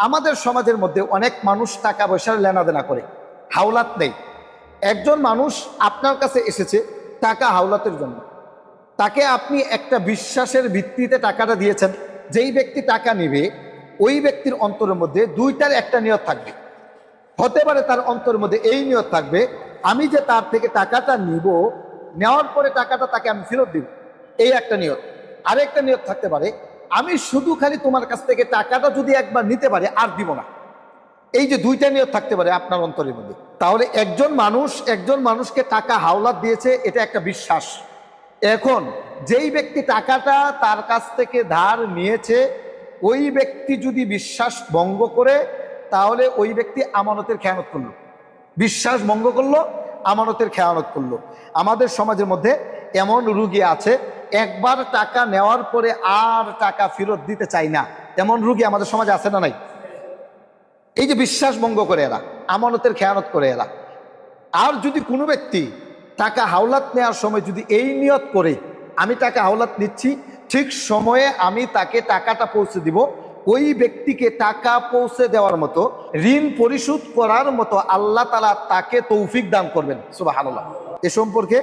আমাদের সমাজের মধ্যে অনেক মানুষ টাকা পয়সার লেনাদেনা করে, হাওলাত নেই। একজন মানুষ আপনার কাছে এসেছে টাকা হাওলাতের জন্য, তাকে আপনি একটা বিশ্বাসের ভিত্তিতে টাকাটা দিয়েছেন। যেই ব্যক্তি টাকা নেবে ওই ব্যক্তির অন্তরের মধ্যে দুইটার একটা নিয়ত থাকবে। হতে পারে তার অন্তরের মধ্যে এই নিয়ত থাকবে, আমি যে তার থেকে টাকাটা নিব, নেওয়ার পরে টাকাটা তাকে আমি ফেরত দিব, এই একটা নিয়ত। আরেকটা নিয়ত থাকতে পারে, আমি শুধু খালি তোমার কাছ থেকে টাকাটা যদি একবার নিতে পারি আর দিব না। এই যে দুইটা নিয়ত থাকতে পারে আপনার অন্তরের মধ্যে। তাহলে একজন মানুষকে টাকা হাওলাত দিয়েছে, এটা একটা বিশ্বাস। এখন যেই ব্যক্তি টাকাটা তার কাছ থেকে ধার নিয়েছে, ওই ব্যক্তি যদি বিশ্বাস ভঙ্গ করে, তাহলে ওই ব্যক্তি আমানতের খেয়ানত করলো, বিশ্বাস ভঙ্গ করলো, আমানতের খেয়ানত করলো। আমাদের সমাজের মধ্যে এমন রুগী আছে, একবার টাকা নেওয়ার পরে আর টাকা ফেরত দিতে চাই না, এমন রুগী আমাদের সমাজে আছে না নাই? এই যে বিশ্বাস ভঙ্গ করে এরা, আমানতের খেয়ানত করে এরা। আর যদি কোনো ব্যক্তি টাকা হাওলাত নেওয়ার সময় যদি এই নিয়ত করে, আমি টাকা হাওলাত নিচ্ছি, ঠিক সময়ে আমি তাকে টাকাটা পৌঁছে দিব, ওই ব্যক্তিকে টাকা পৌঁছে দেওয়ার মতো, ঋণ পরিশোধ করার মতো আল্লাহ তাআলা তাকে তৌফিক দান করবেন, সুবহানাল্লাহ। এ সম্পর্কে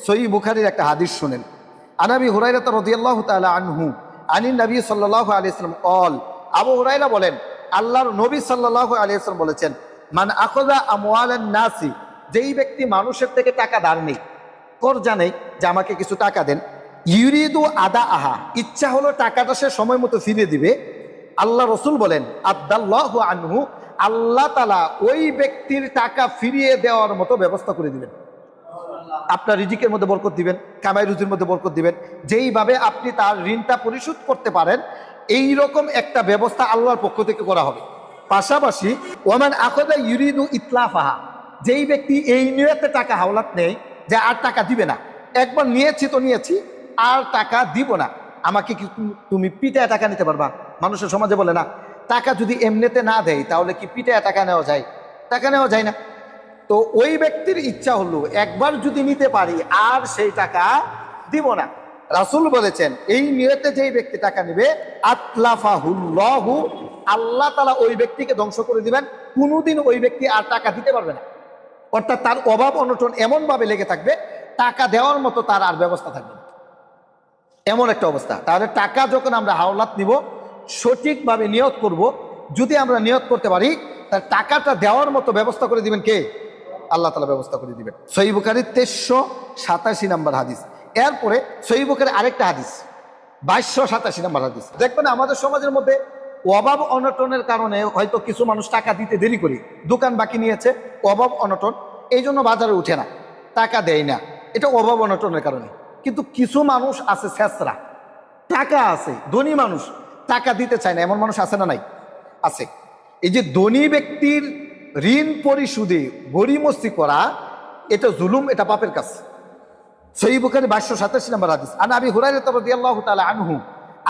সহিহ বুখারীর একটা হাদিস শুনেন। আনাবি হুরায়রা রাদিয়াল্লাহু তাআলা আনহু আনিন নবী সাল্লাল্লাহু আলাইহি ওয়াসাল্লাম ক্বাল, আবু হুরায়রা বলেন, আল্লাহর নবী সাল্লাল্লাহু আলাইহি ওয়াসাল্লাম বলেছেন, মান আখাযা আমওয়ালান নাসি, যেই ব্যক্তি মানুষের থেকে টাকা ধার নেই, কর্জা নেই, যে আমাকে কিছু টাকা দেন, ইউরিদু আদা আহা, ইচ্ছা হলো টাকাটা সে সময় মতো ফিরিয়ে দিবে, আল্লাহ রসুল বলেন, আদাল্লাহু আনহু, আল্লাহ তাআলা ওই ব্যক্তির টাকা ফিরিয়ে দেওয়ার মতো ব্যবস্থা করে দিবেন। আপনার রিজিকের মধ্যে বরকত দিবেন, কামাই রুজির মধ্যে বরকত দিবেন। যেইভাবে আপনি তার ঋণটা পরিশোধ করতে পারেন, এই রকম একটা ব্যবস্থা আল্লাহর পক্ষ থেকে করা হবে। পাশাপাশি ওমান আখাযা ইউরিদু ইতলাফাহা, যেই ব্যক্তি এই নিয়তে টাকা হাওলাত নেই যে আর টাকা দিবে না, একবার নিয়েছি তো নিয়েছি, আর টাকা দিব না, আমাকে কি তুমি পিটায় টাকা নিতে পারবা? মানুষের সমাজে বলে না, টাকা যদি এমনিতে না দেয় তাহলে কি পিটায় টাকা নেওয়া যায়? টাকা নেওয়া যায় না। তো ওই ব্যক্তির ইচ্ছা হলো একবার যদি নিতে পারি আর সেই টাকা দিব না। রাসূল বলেছেন, এই নিয়তে যেই ব্যক্তি টাকা নেবে, আতলাফাহুল্লাহু, আল্লাহ তাআলা ওই ব্যক্তিকে ধ্বংস করে দিবেন, কোনোদিন ওই ব্যক্তি আর টাকা দিতে পারবে না। অর্থাৎ তার অভাব অনটন এমন ভাবে লেগে থাকবে, টাকা দেওয়ার মতো তার আর ব্যবস্থা থাকবে না, এমন একটা অবস্থা। তাহলে টাকা যখন আমরা হাওলাত নিব, সঠিকভাবে নিয়ত করব। যদি আমরা নিয়ত করতে পারি, তার টাকাটা দেওয়ার মতো ব্যবস্থা করে দিবেন কে? আল্লাহ তাআলা ব্যবস্থা করে দিবেন। সহিহ বুখারীর 1387 নম্বর হাদিস। এরপরে সহিহ বুখারীর আরেকটা হাদিস, 2287 নম্বর হাদিস। দেখবেন আমাদের সমাজের মধ্যে অভাব অনটনের কারণে হয়তো কিছু মানুষ টাকা দিতে দেরি করে, দোকান বাকি নিয়েছে, অভাব অনটন, এই জন্য বাজারে উঠে না, টাকা দেয় না, এটা অভাব অনটনের কারণে। কিন্তু কিছু মানুষ আছে ছেঁচড়া, টাকা আছে, ধনী মানুষ, টাকা দিতে চায় না, এমন মানুষ আছে না নাই? আছে। এই যে ধনী ব্যক্তির ঋণ পরিশোধে গড়িমসি করা, এটা জুলুম, এটা পাপের কাজ। সহিহ বুখারী 2287 নম্বর হাদিস। আন আবি হুরায়রা রাদিয়াল্লাহু তাআলা আনহু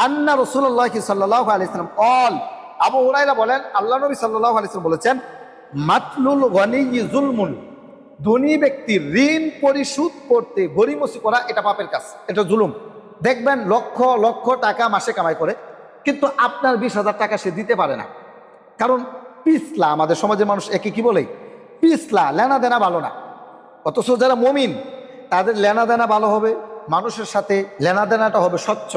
আন্না রাসূলুল্লাহ সাল্লাল্লাহু আলাইহি ওয়াসাল্লাম ক্বাল, আবু হুরায়রা বলেন, আল্লাহ নবী সাল্লাল্লাহু আলাইহি ওয়াসাল্লাম বলেছেন, মাতলুল গনিয়্যি যুলমুন, ধনী ব্যক্তির ঋণ পরিশোধ করতে গড়িমসি করা, এটা পাপের কাজ, এটা জুলুম। দেখবেন লক্ষ লক্ষ টাকা মাসে কামাই করে, কিন্তু আপনার 20,000 টাকা সে দিতে পারে না, কারণ পিছলা। আমাদের সমাজের মানুষ একে কি বলে? পিছলা, লেনা দেনা ভালো না। অথচ যারা মুমিন, তাদের লেনা দেনা ভালো হবে, মানুষের সাথে লেনা দেনাটা হবে স্বচ্ছ।